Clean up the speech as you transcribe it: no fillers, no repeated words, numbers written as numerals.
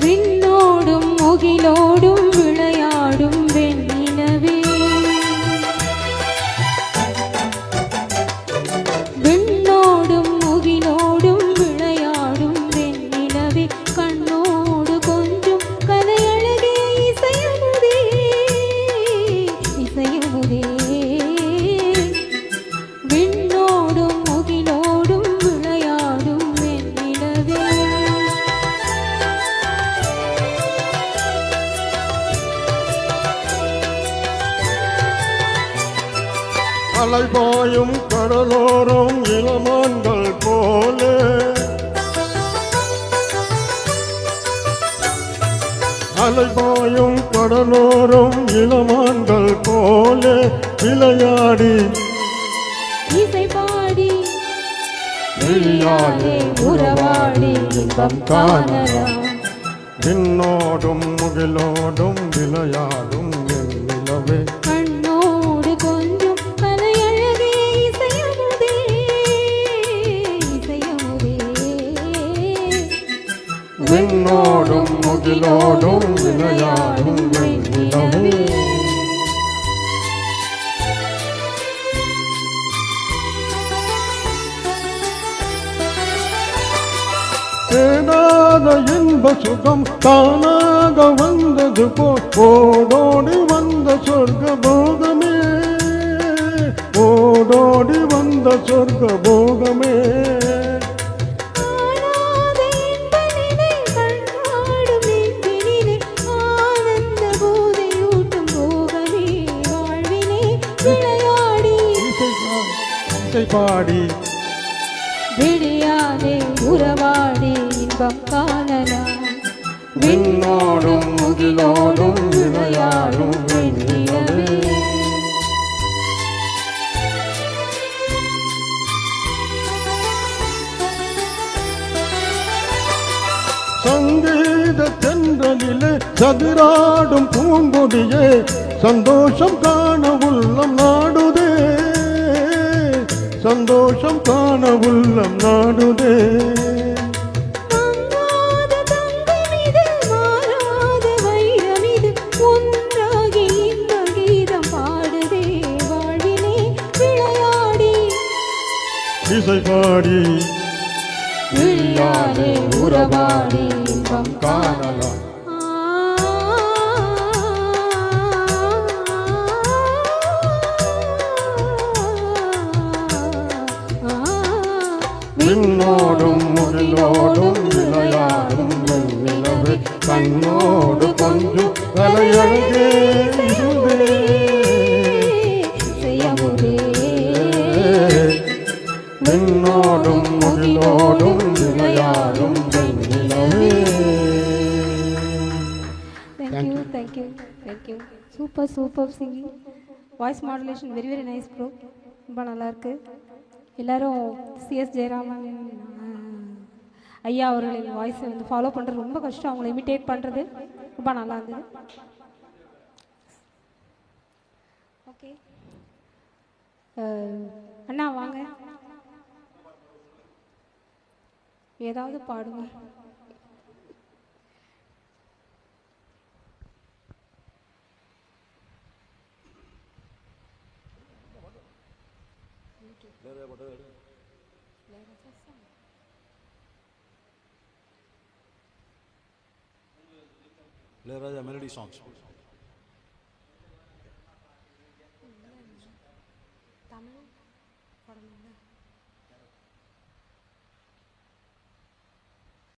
விண்ணோடும் முகிலோடும் விளையாடும் வெண்ணிலவே விண்ணோடும் முகிலோடும் விளையாடும் வெண்ணிலவே கண்ணோடு கொஞ்சம் கலையழகே இசையமுதே இசையமுதே விண்ணோடும் முகிலோடும் விளையாடும் வெண்ணிலவே அலைபாயும் கடலோரம் இளமான்கள் போலே அலைபாயும் கடலோரம் இளமான்கள் போலே விளையாடி இசை பாடி விளையாடி உறவாடி இன்பம் காணலாம் விண்ணோடும் முகிலோடும் விளையாடும் நிலவே கண்ணோடு கொஞ்சம் கலையழகே இசையமுதே இசையமுதே விண்ணோடும் முகிலோடும் விளையாடும் நிலவே தேடாத இன்ப சுகம் தானாக வந்தது ஓடோடி வந்த சொர்க்க போகமே ஓடோடி வந்த சொர்க்க போகமே ஆனாத இன்பநிலை கண்ணாடும் நெஞ்சினிலே ஆனந்த போதையூட்டும் போகமே வாழ்விலே விளையாடி இசை பாடி விளையாடே உறவாடி இன்பம் காணலாம் விண்ணோடும் முகிலோடும் விளையாடும் வெண்ணிலவே சங்கீத தென்றலிலே சதிராடும் பூங்கொடியே சந்தோஷம் காண உள்ளம் நாடுதே சந்தோஷம் காண உள்ளம் நாடுதே மங்காத தங்கமிது மாறாத வைரமிது ஒன்றாகி இந்த கீதம் பாடுதே வாழ்விலே விளையாடி இசை பாடி விளையாடே உறவாடி இன்பம் காணலாம் விண்ணோடும் முகிலோடும் விளையாடும் வெண்ணிலவே கண்ணோடு கொஞ்சம் கலையழகே இசுவே இசையமுதே விண்ணோடும் முகிலோடும் விளையாடும் வெண்ணிலவே Thank you. Super singing. Voice modulation very nice bro. ரொம்ப நல்லா இருக்கு. எல்லாரும் சிஎஸ் ஜெயராமன் ஐயா அவர்களின் வாய்ஸை வந்து ஃபாலோ பண்ணுறது ரொம்ப கஷ்டம், அவங்களை இமிட்டேட் பண்ணுறது ரொம்ப நல்லா இருந்தது. ஓகே அண்ணா வாங்க, ஏதாவது பாடுங்க. Ilayaraja melody songs. தமிழ் பாடணும்ல.